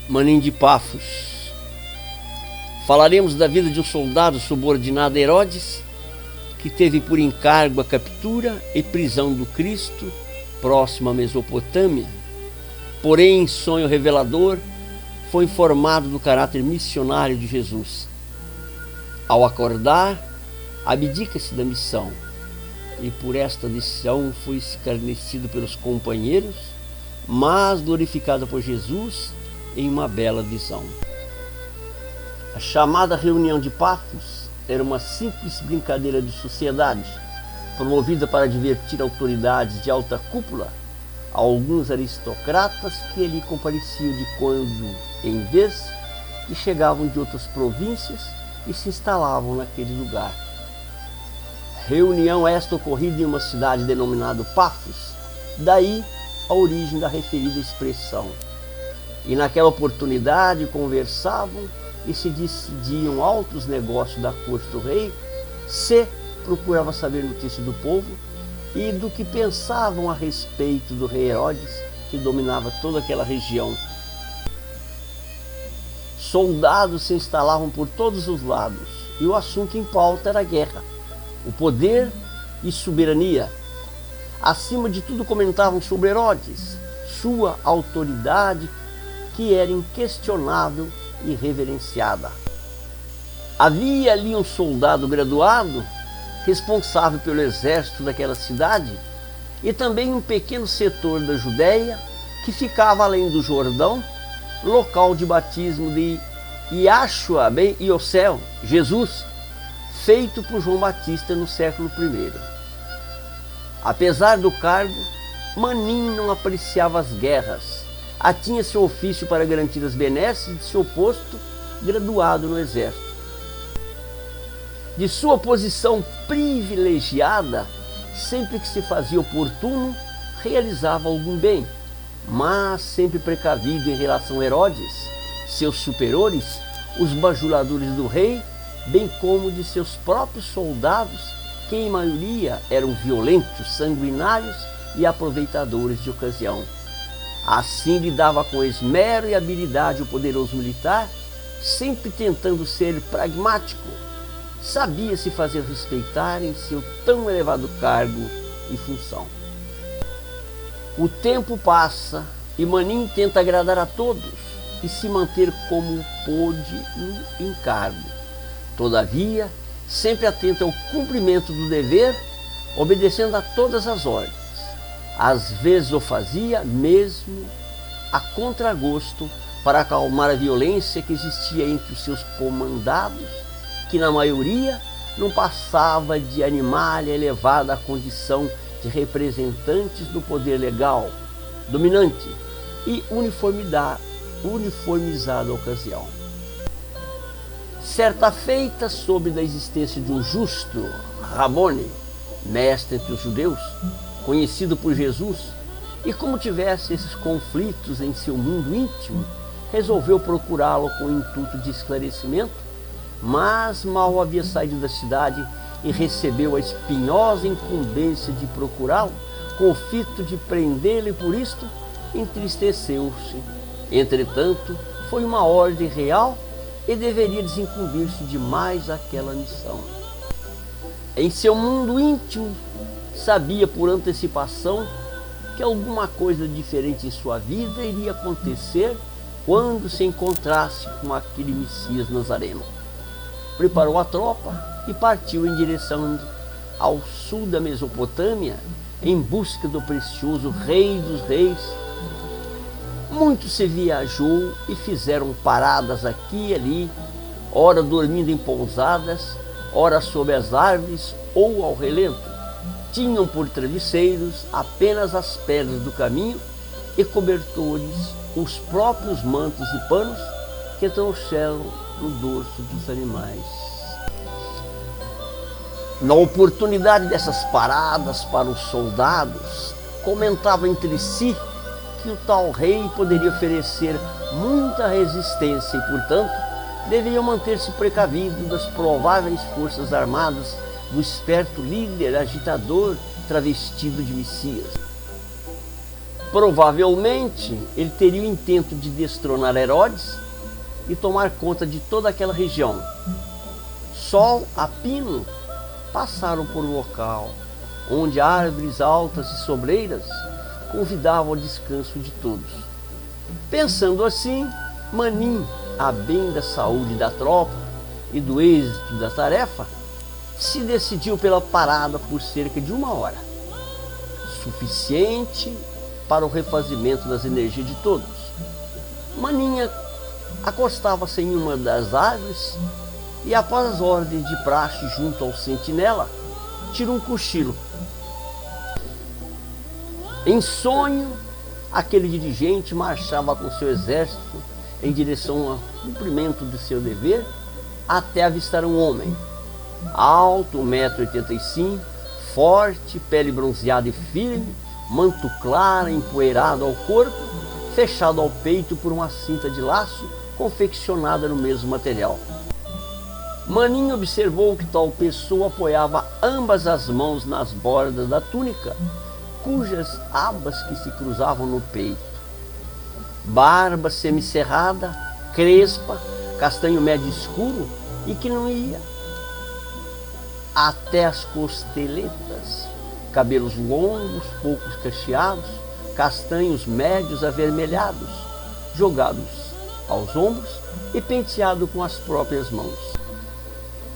Manim de Pafos. Falaremos da vida de um soldado subordinado a Herodes, que teve por encargo a captura e prisão do Cristo, próximo à Mesopotâmia. Porém, em sonho revelador, foi informado do caráter missionário de Jesus. Ao acordar, abdica-se da missão, e por esta decisão foi escarnecido pelos companheiros, mas glorificado por Jesus em uma bela visão. A chamada reunião de Pafos era uma simples brincadeira de sociedade, promovida para divertir autoridades de alta cúpula, a alguns aristocratas que ali compareciam de quando em vez e chegavam de outras províncias e se instalavam naquele lugar. Reunião esta ocorrida em uma cidade denominada Pafos, daí a origem da referida expressão. E naquela oportunidade conversavam e se decidiam altos negócios da corte do rei, se procurava saber notícia do povo e do que pensavam a respeito do rei Herodes, que dominava toda aquela região. Soldados se instalavam por todos os lados, e o assunto em pauta era a guerra, o poder e soberania. Acima de tudo comentavam sobre Herodes, sua autoridade, que era inquestionável e reverenciada. Havia ali um soldado graduado, responsável pelo exército daquela cidade, e também um pequeno setor da Judéia, que ficava além do Jordão, local de batismo de Yahshua ben Yosel, Jesus, feito por João Batista no século I. Apesar do cargo, Manim não apreciava as guerras, atinha seu ofício para garantir as benesses de seu posto, graduado no exército. De sua posição privilegiada, sempre que se fazia oportuno, realizava algum bem, mas sempre precavido em relação a Herodes, seus superiores, os bajuladores do rei, bem como de seus próprios soldados, que em maioria eram violentos, sanguinários e aproveitadores de ocasião. Assim lidava com esmero e habilidade o poderoso militar, sempre tentando ser pragmático. Sabia se fazer respeitar em seu tão elevado cargo e função. O tempo passa e Manim tenta agradar a todos e se manter como pôde no encargo. Todavia, sempre atento ao cumprimento do dever, obedecendo a todas as ordens. Às vezes o fazia mesmo a contragosto para acalmar a violência que existia entre os seus comandados, que na maioria não passava de animalha elevada à condição de representantes do poder legal, dominante e uniformizada ocasião. Certa feita, soube da existência de um justo Rabone, mestre entre os judeus, conhecido por Jesus, e como tivesse esses conflitos em seu mundo íntimo, resolveu procurá-lo com o intuito de esclarecimento, mas mal havia saído da cidade e recebeu a espinhosa incumbência de procurá-lo, com o fito de prendê-lo, e por isto entristeceu-se. Entretanto, foi uma ordem real e deveria desincumbir-se de mais aquela missão. Em seu mundo íntimo, sabia por antecipação que alguma coisa diferente em sua vida iria acontecer quando se encontrasse com aquele Messias Nazareno. Preparou a tropa e partiu em direção ao sul da Mesopotâmia em busca do precioso Rei dos Reis. Muito se viajou e fizeram paradas aqui e ali, ora dormindo em pousadas, ora sob as árvores ou ao relento. Tinham por travesseiros apenas as pedras do caminho e cobertores os próprios mantos e panos que trouxeram no dorso dos animais. Na oportunidade dessas paradas para os soldados, comentavam entre si que o tal rei poderia oferecer muita resistência e, portanto, deveriam manter-se precavidos das prováveis forças armadas do esperto líder agitador travestido de Messias. Provavelmente ele teria o intento de destronar Herodes e tomar conta de toda aquela região. Sol a pino passaram por um local onde árvores altas e sobreiras convidavam ao descanso de todos. Pensando assim, Manin, a bem da saúde da tropa e do êxito da tarefa, se decidiu pela parada por cerca de 1 hora, suficiente para o refazimento das energias de todos. Maninha acostava-se em uma das árvores e, após as ordens de praxe junto ao sentinela, tirou um cochilo. Em sonho, aquele dirigente marchava com seu exército em direção ao cumprimento de seu dever, até avistar um homem, alto, 1,85 m, forte, pele bronzeada e firme, manto claro, empoeirado ao corpo, fechado ao peito por uma cinta de laço confeccionada no mesmo material. Manin observou que tal pessoa apoiava ambas as mãos nas bordas da túnica, cujas abas que se cruzavam no peito. Barba semicerrada, crespa, castanho médio escuro e que não ia até as costeletas, cabelos longos, poucos cacheados, castanhos médios avermelhados, jogados aos ombros e penteado com as próprias mãos.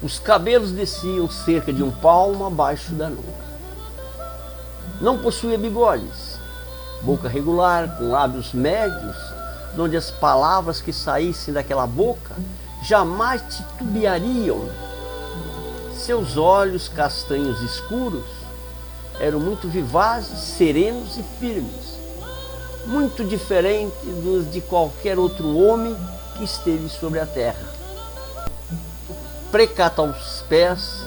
Os cabelos desciam cerca de 1 palmo abaixo da nuca. Não possuía bigodes, boca regular, com lábios médios, onde as palavras que saíssem daquela boca jamais titubeariam. Seus olhos castanhos escuros eram muito vivazes, serenos e firmes, muito diferente dos de qualquer outro homem que esteve sobre a terra. Precata aos pés,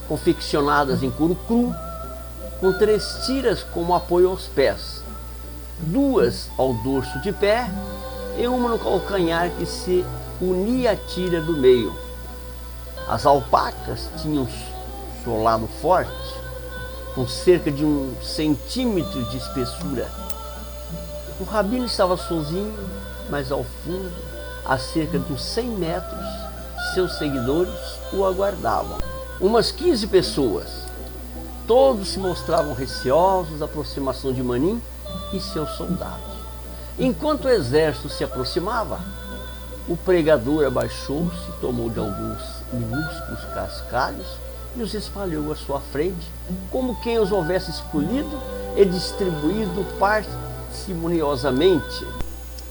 confeccionadas em couro cru, com 3 tiras como apoio aos pés, 2 ao dorso de pé e uma no calcanhar que se unia à tira do meio. As alpacas tinham solado forte, com cerca de 1 centímetro de espessura. O rabino estava sozinho, mas ao fundo, a cerca de uns 100 metros, seus seguidores o aguardavam. Umas 15 pessoas. Todos se mostravam receosos da aproximação de Manin e seus soldados. Enquanto o exército se aproximava, o pregador abaixou-se, tomou de alguns minúsculos cascalhos e os espalhou à sua frente, como quem os houvesse escolhido e distribuído parcimoniosamente.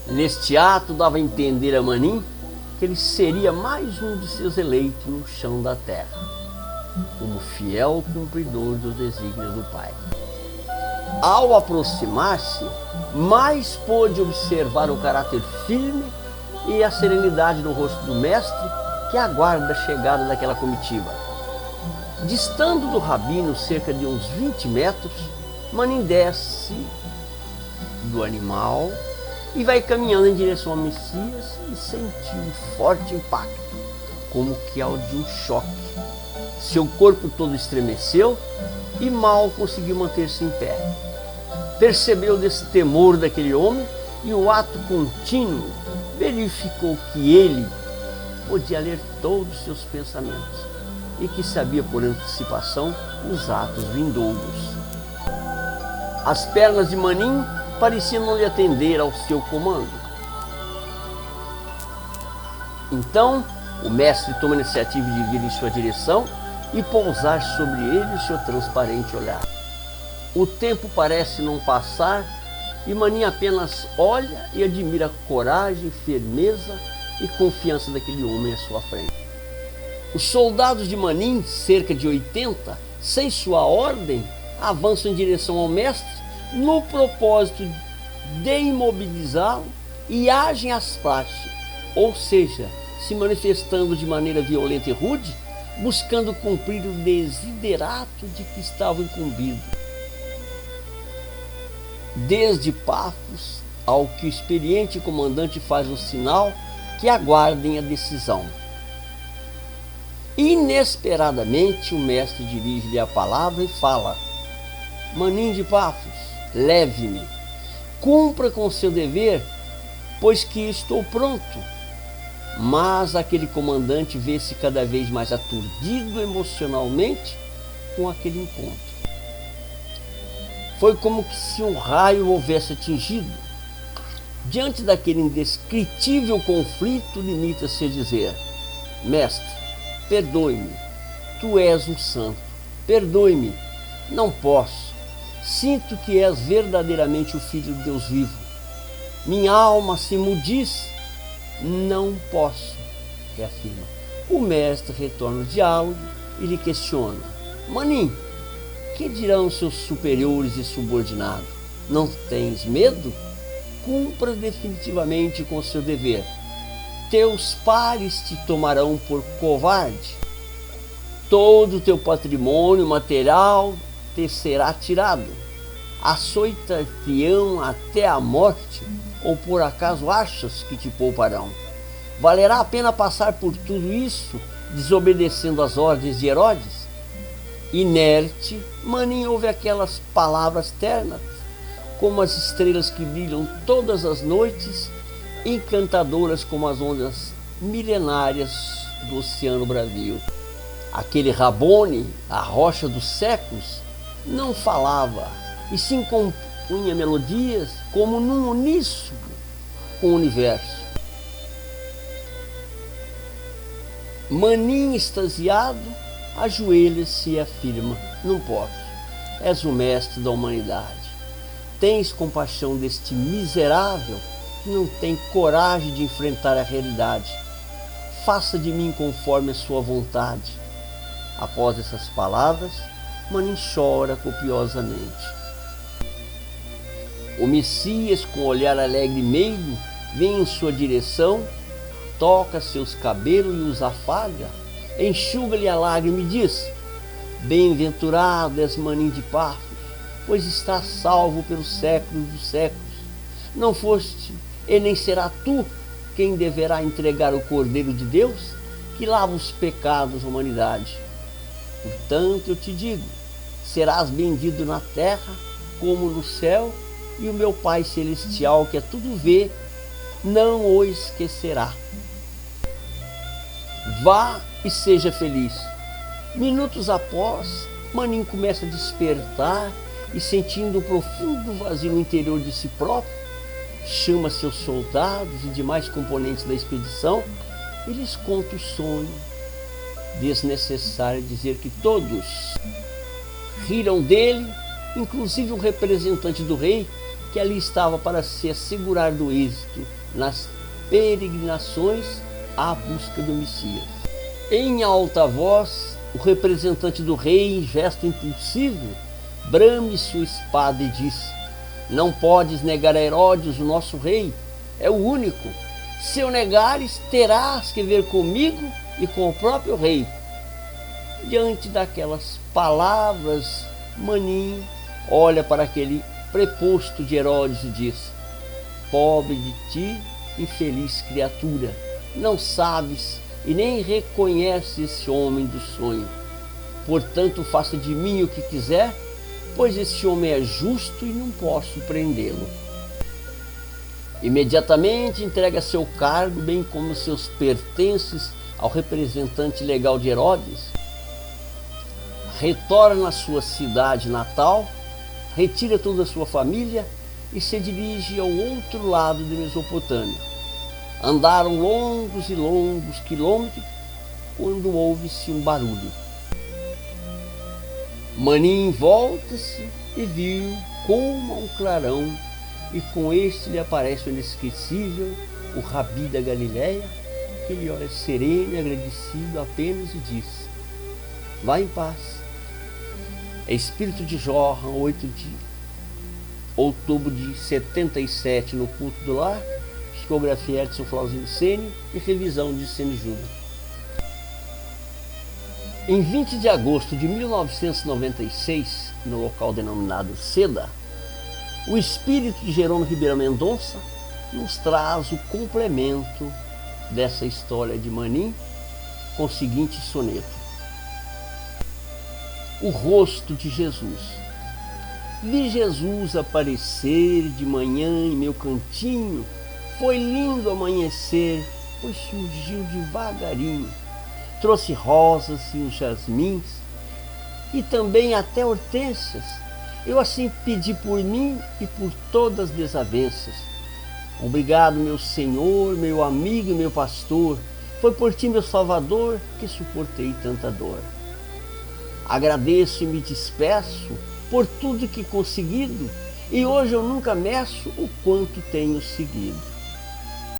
Neste ato dava a entender a Manin que ele seria mais um de seus eleitos no chão da terra, como fiel cumpridor dos desígnios do Pai. Ao aproximar-se, mais pôde observar o caráter firme e a serenidade no rosto do mestre, que aguarda a chegada daquela comitiva. Distando do rabino cerca de uns 20 metros, Manin desce do animal e vai caminhando em direção ao Messias e sentiu um forte impacto, como que ao de um choque. Seu corpo todo estremeceu e mal conseguiu manter-se em pé. Percebeu desse temor daquele homem e o ato contínuo verificou que ele podia ler todos os seus pensamentos e que sabia por antecipação os atos vindouros. As pernas de Manin pareciam não lhe atender ao seu comando. Então, o mestre toma a iniciativa de vir em sua direção e pousar sobre ele o seu transparente olhar. O tempo parece não passar e Manin apenas olha e admira a coragem, firmeza e confiança daquele homem à sua frente. Os soldados de Manin, cerca de 80, sem sua ordem, avançam em direção ao mestre no propósito de imobilizá-lo e agem às praxes, ou seja, se manifestando de maneira violenta e rude, buscando cumprir o desiderato de que estavam incumbidos. Desde Pafos ao que o experiente comandante faz o sinal que aguardem a decisão. Inesperadamente o mestre dirige-lhe a palavra e fala: Manin de Pafos, leve-me. Cumpra com seu dever, pois que estou pronto. Mas aquele comandante vê-se cada vez mais aturdido emocionalmente com aquele encontro. Foi como que se um raio houvesse atingido. Diante daquele indescritível conflito, limita-se a dizer: mestre, perdoe-me, tu és um santo, perdoe-me, não posso, sinto que és verdadeiramente o Filho de Deus vivo. Minha alma se mudiz, não posso, reafirma. O mestre retorna o diálogo e lhe questiona: maninho, que dirão seus superiores e subordinados? Não tens medo? Cumpra definitivamente com seu dever. Teus pares te tomarão por covarde. Todo o teu patrimônio material te será tirado. Açoitar-te-ão até a morte, ou por acaso achas que te pouparão? Valerá a pena passar por tudo isso, desobedecendo às ordens de Herodes? Inerte, maninho ouve aquelas palavras ternas, como as estrelas que brilham todas as noites, encantadoras como as ondas milenárias do oceano bravio. Aquele Rabone, a rocha dos séculos, não falava, e sim compunha melodias como num uníssono com o universo. Maninho extasiado, ajoelha-se e afirma: não posso, és o mestre da humanidade. Tens compaixão deste miserável que não tem coragem de enfrentar a realidade. Faça de mim conforme a sua vontade. Após essas palavras, Maninho chora copiosamente. O Messias, com olhar alegre e meigo, vem em sua direção, toca seus cabelos e os afaga, enxuga-lhe a lágrima e diz: bem-aventurado és Maninho de Pafos, pois estás salvo pelos séculos dos séculos. Não foste e nem será tu quem deverá entregar o Cordeiro de Deus, que lava os pecados da humanidade. Portanto, eu te digo, serás bendito na terra como no céu, e o meu Pai Celestial, que a tudo vê, não o esquecerá. Vá e seja feliz. Minutos após, Maninho começa a despertar e, sentindo um profundo vazio no interior de si próprio, chama seus soldados e demais componentes da expedição e lhes conta o sonho. Desnecessário dizer que todos riram dele, inclusive o representante do rei, que ali estava para se assegurar do êxito nas peregrinações à busca do Messias. Em alta voz, o representante do rei, em gesto impulsivo, brame sua espada e diz: não podes negar a Herodes, o nosso rei, é o único. Se o negares, terás que ver comigo e com o próprio rei. Diante daquelas palavras, Maninho olha para aquele preposto de Herodes e diz: pobre de ti, infeliz criatura, não sabes e nem reconheces esse homem do sonho. Portanto, faça de mim o que quiser, pois esse homem é justo e não posso prendê-lo. Imediatamente entrega seu cargo, bem como seus pertences, ao representante legal de Herodes. Retorna à sua cidade natal, retira toda a sua família e se dirige ao outro lado da Mesopotâmia. Andaram longos e longos quilômetros quando ouve-se um barulho. Maninho volta-se e viu como um clarão, e com este lhe aparece o inesquecível, o Rabi da Galileia, que lhe olha sereno e agradecido apenas e diz: vá em paz. É espírito de Johan, 8 de outubro de 77, no culto do lar, psicografia Edson Flauzino Ceni e revisão de Ceni Júnior. Em 20 de agosto de 1996, no local denominado Seda, o espírito de Jerônimo Ribeiro Mendonça nos traz o complemento dessa história de Maninho com o seguinte soneto: o rosto de Jesus. Vi Jesus aparecer de manhã em meu cantinho. Foi lindo amanhecer, pois surgiu devagarinho. Trouxe rosas e os jasmins e também até hortênsias. Eu assim pedi por mim e por todas as desavenças. Obrigado, meu Senhor, meu amigo e meu pastor. Foi por ti, meu Salvador, que suportei tanta dor. Agradeço e me despeço por tudo que conseguido, e hoje eu nunca meço o quanto tenho seguido.